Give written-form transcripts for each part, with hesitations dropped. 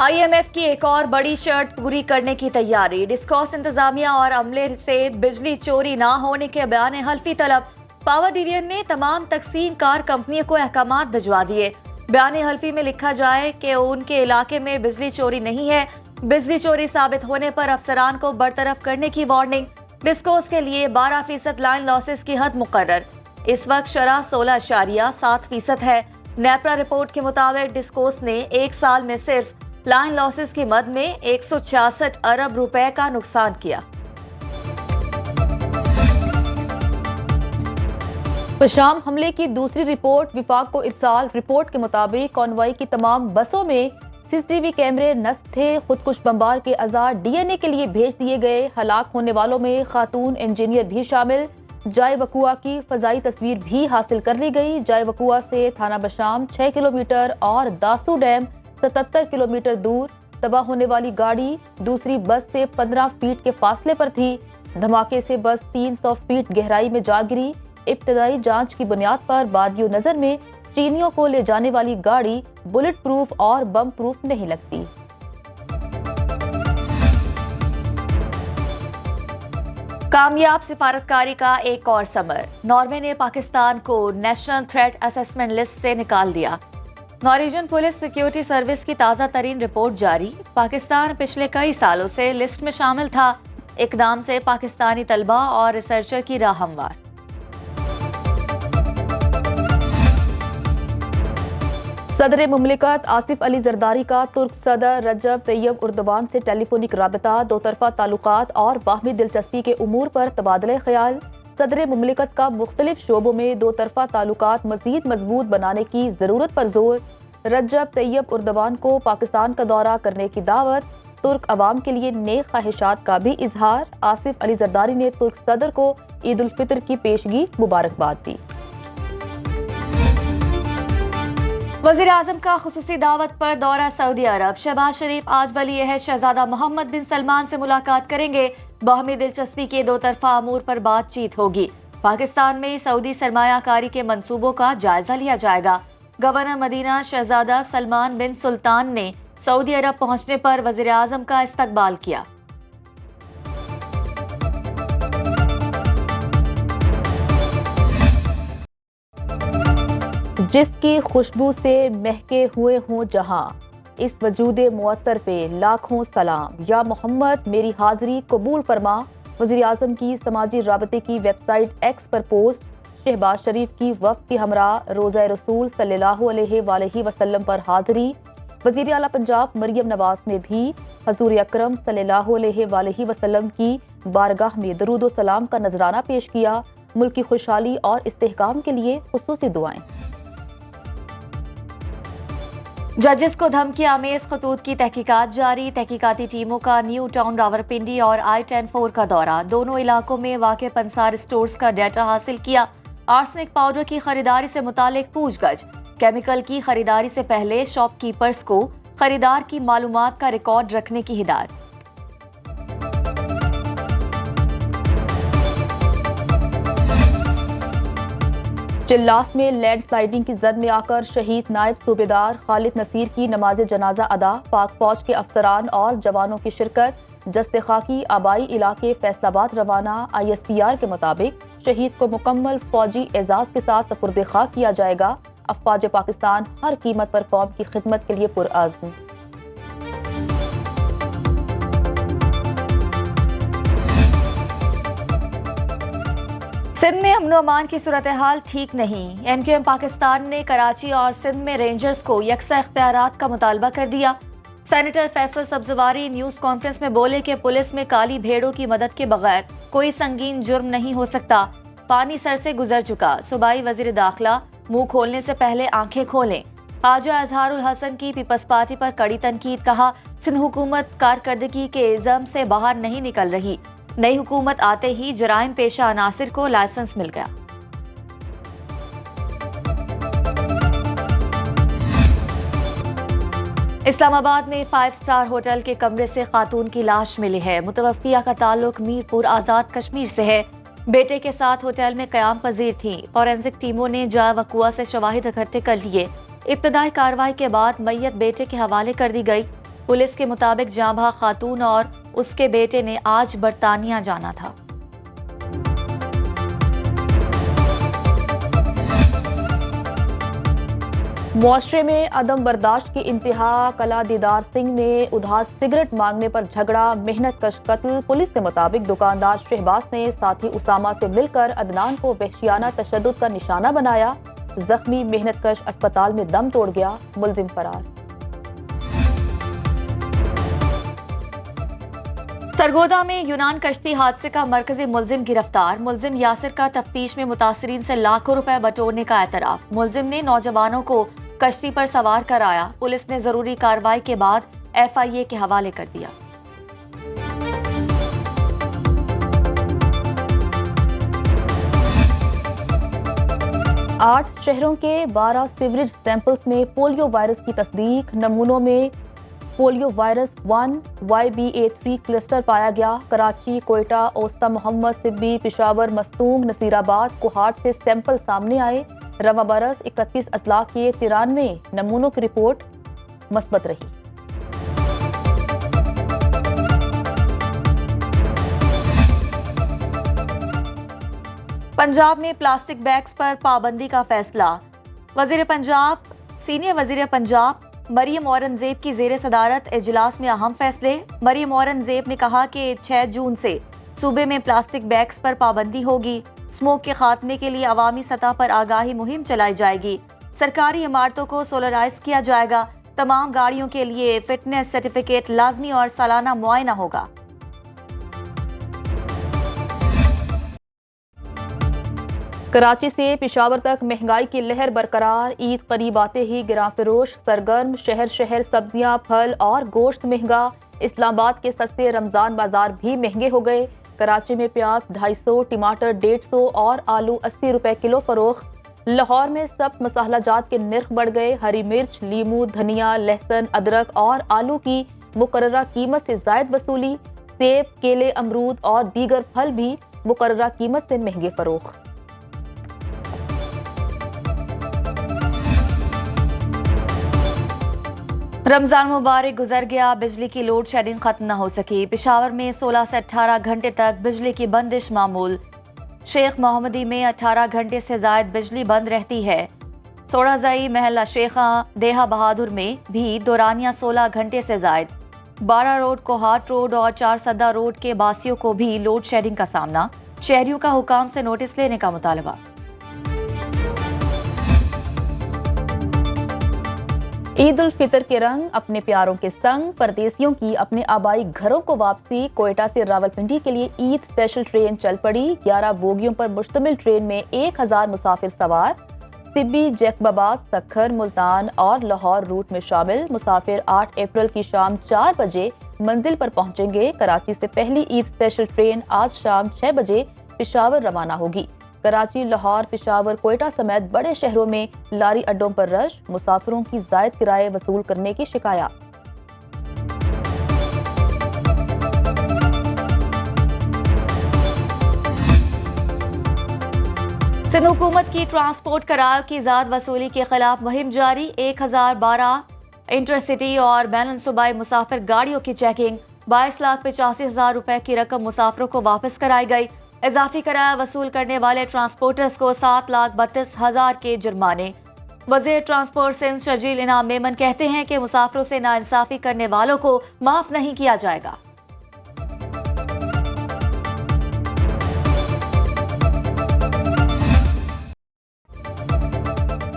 IMF की एक और बड़ी शर्त पूरी करने की तैयारी। डिस्कॉस इंतजामिया और अमले से बिजली चोरी ना होने के बयान हल्फी तलब। पावर डिवीजन ने तमाम तकसीम कार कंपनियों को अहकामात भिजवा दिए। बयान हल्फी में लिखा जाए कि उनके इलाके में बिजली चोरी नहीं है। बिजली चोरी साबित होने पर अफसरान को बरतरफ करने की वार्निंग। डिस्कॉस के लिए 12% लाइन लॉसेस की हद मुकर्रर। इस वक्त शरह 16.7% है। नेपरा रिपोर्ट के मुताबिक डिस्कॉस ने एक साल में सिर्फ लाइन लॉसेस की मद में 166 अरब रुपए का नुकसान किया। शाम हमले की दूसरी रिपोर्ट विफाक को इरसाल। रिपोर्ट के मुताबिक कॉन्वॉय की तमाम बसों में सीसीटीवी कैमरे नस्ब थे। खुदकुश बमबार के अज़ार डीएनए के लिए भेज दिए गए। हलाक होने वालों में खातून इंजीनियर भी शामिल। जाए वकुआ की फजाई तस्वीर भी हासिल कर ली गई। जाए वकुआ से थाना बशाम 6 किलोमीटर और दासू डैम 77 किलोमीटर दूर। तबाह होने वाली गाड़ी दूसरी बस से 15 फीट के फासले पर थी। धमाके से बस 300 फीट गहराई में जा गिरी। इब्तदाई जांच की बुनियाद पर बादियो नजर में चीनियों को ले जाने वाली गाड़ी बुलेट प्रूफ और बम प्रूफ नहीं लगती। कामयाब सिफारतकारी का एक और समर। नॉर्वे ने पाकिस्तान को नेशनल थ्रेट असेसमेंट लिस्ट से निकाल दिया। नॉर्वेजियन पुलिस सिक्योरिटी सर्विस की ताज़ा तरीन रिपोर्ट जारी। पाकिस्तान पिछले कई सालों से लिस्ट में शामिल था। इकदाम से पाकिस्तानी तलबा और रिसर्चर की राह हमवार। सदर मुमलिकत आसिफ अली जरदारी का तुर्क सदर रजब तैयब उर्दवान से टेलीफोनिक राबता। दो तरफा ताल्लुकात और बाहमी दिलचस्पी के उमूर पर तबादले ख्याल। सदर मुमलिकत का मुख्तलिफ शोबों में दो तरफा ताल्लुकात मजीद मजबूत बनाने की जरूरत पर जोर। रजब तैयब उर्दवान को पाकिस्तान का दौरा करने की दावत। तुर्क अवाम के लिए नेक ख्वाहिशात का भी इजहार। आसिफ अली जरदारी ने तुर्क सदर को ईद उल फितर की पेशगी मुबारकबाद दी। वज़ीर आज़म का खुसूसी दावत पर दौरा सऊदी अरब। शहबाज शरीफ आज वली अहद शहजादा मोहम्मद बिन सलमान से मुलाकात करेंगे। बाहमी दिलचस्पी के दो तरफा अमूर पर बातचीत होगी। पाकिस्तान में सऊदी सरमायाकारी के मंसूबों का जायजा लिया जाएगा। गवर्नर मदीना शहजादा सलमान बिन सुल्तान ने सऊदी अरब पहुंचने पर वज़ीर आज़म का इस्तकबाल किया। जिसकी खुशबू से महके हुए हों जहां, इस वजूदे मुअत्तर पे लाखों सलाम। या मोहम्मद मेरी हाजिरी कबूल फरमा। वज़ीर आज़म की समाजी राबते की वेबसाइट एक्स पर पोस्ट। शहबाज शरीफ की वफ़द के हमरा रोज़ा रसूल सल्लल्लाहु अलैहि वसल्लम पर हाजिरी। वज़ीर आला पंजाब मरियम नवाज ने भी हजूर अकरम सल्लल्लाहु अलैहि वसल्लम की बारगाह में दरूद व सलाम का नजराना पेश किया। मुल्क की खुशहाली और इस्तेहकाम के लिए खुसूसी दुआएं। जजेस को धमकी आमेज खतूत की तहकीकात जारी। तहकीकाती टीमों का न्यू टाउन रावलपिंडी और I-10-4 का दौरा। दोनों इलाकों में वाक़े पंसार स्टोर्स का डाटा हासिल किया। आर्सेनिक पाउडर की खरीदारी से मुतालिक पूछगछ। केमिकल की खरीदारी से पहले शॉपकीपर्स को खरीदार की मालूमात का रिकॉर्ड रखने की हिदायत। चिल्लास में लैंड स्लाइडिंग की जद में आकर शहीद नायब सूबेदार खालिद नसीर की नमाज जनाजा अदा। पाक फौज के अफसरान और जवानों की शिरकत। जस्ते खाकी आबाई इलाके फैसलाबाद रवाना। ISPR के मुताबिक शहीद को मुकम्मल फौजी एजाज के साथ सपुर्द खाक किया जाएगा। अफवाज पाकिस्तान हर कीमत पर कौम की खिदमत के लिए पुरअज़्म। सिंध में अमन अमान की सूरत हाल ठीक नहीं। MQM पाकिस्तान ने कराची और सिंध में रेंजर्स को यकसा इख्तियारात का मुतालबा कर दिया। Senator Faisal Sabzwari news conference में बोले कि पुलिस में काली भेड़ों की मदद के बगैर कोई संगीन जुर्म नहीं हो सकता। पानी सर से गुजर चुका। सूबाई वजीर दाखिला मुंह खोलने से पहले आंखें खोलें। ख्वाजा अजहारुल हसन की पीपल्स पार्टी पर कड़ी तनकीद। कहा सिंध हुकूमत कारकर्दगी के इज़्म से बाहर नहीं निकल रही। नई हुकूमत आते ही जराइम पेशा अनासिर को लाइसेंस मिल गया। इस्लामाबाद में 5 स्टार होटल के कमरे से खातून की लाश मिली है। मुतवफ़्फ़िया का ताल्लुक मीरपुर आज़ाद कश्मीर से है। बेटे के साथ होटल में क़याम पजीर थी। फॉरेंसिक टीमों ने जाए वकुआ से शवाहिद इकट्ठे कर लिए। इब्तदाई कार्रवाई के बाद मैयत बेटे के हवाले कर दी गई। पुलिस के मुताबिक जांबा खातून और उसके बेटे ने आज बरतानिया जाना था। मुआशरे में अदम बर्दाश्त की इंतहा, कला दीदार सिंह में उधार सिगरेट मांगने पर झगड़ा, मेहनत कश कत्ल। पुलिस के मुताबिक दुकानदार शहबाज ने साथी उसामा से मिलकर अदनान को वहशियाना तशद्दुद का निशाना बनाया। जख्मी मेहनत कश अस्पताल में दम तोड़ गया, मुलजिम फरार। सरगोदा में यूनान कश्ती हादसे का मरकजी मुलजिम गिरफ्तार। मुलजिम यासिर का तफ्तीश में मुतासरीन से लाखों रुपए बटोरने का एतराफ। मुलजिम ने नौजवानों को कश्ती पर सवार कराया। पुलिस ने जरूरी कार्रवाई के बाद FIA के हवाले कर दिया। आठ शहरों के 12 सीवरेज सैंपल्स में पोलियो वायरस की तस्दीक। नमूनों में पोलियो वायरस 1 YBA3 क्लस्टर पाया गया। कराची, कोयटा, ओस्ता मोहम्मद, सिब्बी, पिशावर, मस्तूंग, नसीराबाद, कोहाट से सैंपल सामने आए। रवा बरस 31 अजला के 93 नमूनों की रिपोर्ट मस्बत रही। पंजाब में प्लास्टिक बैग्स पर पाबंदी का फैसला। सीनियर वजीर पंजाब मरियम औरंगजेब की जेर सदारत इजलास में अहम फैसले। मरियम औरंगजेब ने कहा कि 6 जून से सूबे में प्लास्टिक बैग्स पर पाबंदी होगी। स्मोक के खात्मे के लिए अवामी सतह पर आगाही मुहिम चलाई जाएगी। सरकारी इमारतों को सोलराइज किया जाएगा। तमाम गाड़ियों के लिए फिटनेस सर्टिफिकेट लाजमी और सालाना मुआयना होगा। कराची से पिशावर तक महंगाई की लहर बरकरार। ईद करीब आते ही गिरां फिरोश सरगर्म। शहर शहर सब्जियां, फल और गोश्त महंगा। इस्लामाबाद के सस्ते रमजान बाजार भी महंगे हो गए। कराची में प्याज 250, टमाटर 150 और आलू 80 रुपए किलो फरोख्त। लाहौर में सब्ज मसालाजात के निर्ख बढ़ गए। हरी मिर्च, लीमू, धनिया, लहसुन, अदरक और आलू की मुकर्ररा कीमत से जायद वसूली। सेब, केले, अमरूद और दीगर फल भी मुकर्ररा कीमत से महंगे फरोख्त। रमजान मुबारक गुजर गया, बिजली की लोड शेडिंग खत्म न हो सकी। पिशावर में 16 से 18 घंटे तक बिजली की बंदिश मामूल। शेख मोहम्मदी में 18 घंटे से जायद बिजली बंद रहती है। सोड़ाजई, महल्ला शेखा, देहा बहादुर में भी दौरानिया 16 घंटे से जायद। 12 रोड, कोहाट रोड और 4 सद्दा रोड के बासियों को भी लोड शेडिंग का सामना। शहरियों का हुकाम से नोटिस लेने का मुतालबा। ईद उल फितर के रंग अपने प्यारों के संग, परदेसियों की अपने आबाई घरों को वापसी। कोयटा से रावलपिंडी के लिए ईद स्पेशल ट्रेन चल पड़ी। 11 बोगियों पर मुश्तमिल ट्रेन में 1000 मुसाफिर सवार। सिब्बी, जैकबाबाद, सखर, मुल्तान और लाहौर रूट में शामिल मुसाफिर 8 अप्रैल की शाम 4 बजे मंजिल पर पहुंचेंगे। कराची से पहली ईद स्पेशल ट्रेन आज शाम 6 बजे पिशावर रवाना होगी। कराची, लाहौर, पिशावर, कोयटा समेत बड़े शहरों में लारी अड्डों पर रश। मुसाफिरों की जायद किराए वसूल करने की शिकायत। सिंध हुकूमत की ट्रांसपोर्ट करार की ज़ात वसूली के खिलाफ मुहिम जारी। 1012 इंटरसिटी और बैन सूबाई मुसाफिर गाड़ियों की चेकिंग। 22,85,000 रुपए की रकम मुसाफिरों को वापस कराई गई। इजाफी किराया वसूल करने वाले ट्रांसपोर्टर्स को 7,32,000 के जुर्माने। वज़ीर ट्रांसपोर्ट सिंध शर्जील इनाम मेमन कहते हैं कि मुसाफिरों से नाइंसाफी करने वालों को माफ नहीं किया जाएगा।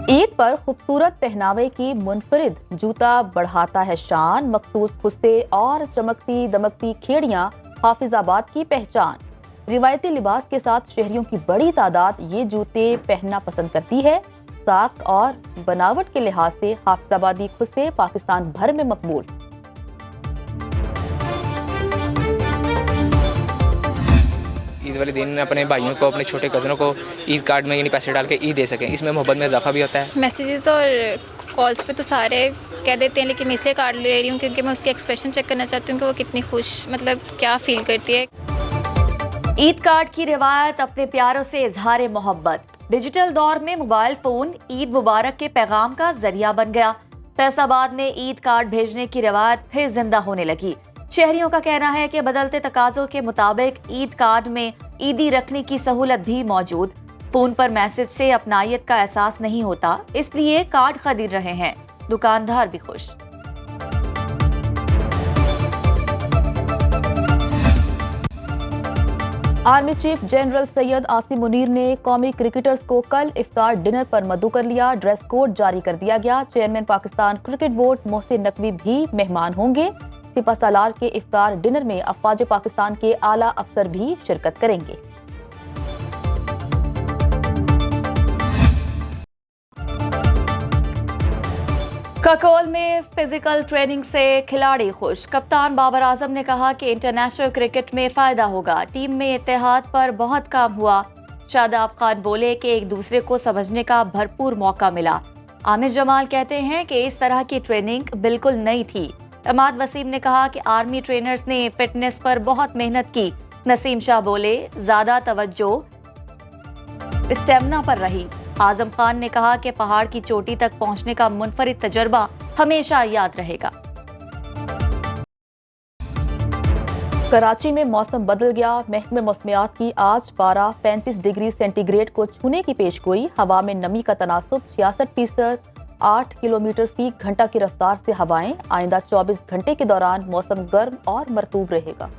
ईद पर खूबसूरत पहनावे की मुनफरिद जूता बढ़ाता है शान। मखसूस खुस्से और चमकती दमकती खेड़ियां हाफिजाबाद की पहचान। रिवायती लिबास के साथ शहरियों की बड़ी तादाद ये जूते पहनना पसंद करती है। साख्त और बनावट के लिहाज से हाफिजाबादी खुस्से पाकिस्तान भर में मकबूल। ईद वाले दिन अपने भाइयों को, अपने छोटे कज़नों को ईद कार्ड में यानी पैसे डाल के ईद दे सकें। इसमें मोहब्बत में इजाफा भी होता है। मैसेजेस और कॉल्स पे तो सारे कह देते हैं, लेकिन मैं इसलिए कार्ड ले रही हूँ क्योंकि मैं उसके एक्सप्रेशन चेक करना चाहती हूँ कि वो कितनी खुश, मतलब क्या फील करती है। ईद कार्ड की रिवायत अपने प्यारों से इजहार मोहब्बत। डिजिटल दौर में मोबाइल फोन ईद मुबारक के पैगाम का जरिया बन गया। फैसलाबाद में ईद कार्ड भेजने की रवायत फिर जिंदा होने लगी। शहरियों का कहना है कि बदलते तकाजों के मुताबिक ईद कार्ड में ईदी रखने की सहूलत भी मौजूद। फोन पर मैसेज से अपनायत का एहसास नहीं होता, इसलिए कार्ड खरीद रहे हैं। दुकानदार भी खुश। Army chief general Syed Asim Munir ने कौमी क्रिकेटर्स को कल इफ्तार डिनर पर मद्दू कर लिया। ड्रेस कोड जारी कर दिया गया। Chairman Pakistan cricket board Mohsin Naqvi भी मेहमान होंगे। सिपह सालार के इफ्तार डिनर में अफवाज पाकिस्तान के आला अफसर भी शिरकत करेंगे। ककोल में फिजिकल ट्रेनिंग से खिलाड़ी खुश। कप्तान बाबर आजम ने कहा कि इंटरनेशनल क्रिकेट में फायदा होगा। टीम में इत्तेहाद पर बहुत काम हुआ। शादाब खान बोले कि एक दूसरे को समझने का भरपूर मौका मिला। आमिर जमाल कहते हैं कि इस तरह की ट्रेनिंग बिल्कुल नई थी। इमाद वसीम ने कहा कि आर्मी ट्रेनर्स ने फिटनेस पर बहुत मेहनत की। नसीम शाह बोले ज्यादा तवज्जो स्टेमिना पर रही। आजम खान ने कहा कि पहाड़ की चोटी तक पहुंचने का मुनफरिद तजर्बा हमेशा याद रहेगा। कराची में मौसम बदल गया। महकमे मौसमियात की आज पारा 35 डिग्री सेंटीग्रेड को छूने की पेशगोई। हवा में नमी का तनासुब 66%। 8 किलोमीटर फी घंटा की रफ्तार से हवाएं। आइंदा 24 घंटे के दौरान मौसम गर्म और मरतूब रहेगा।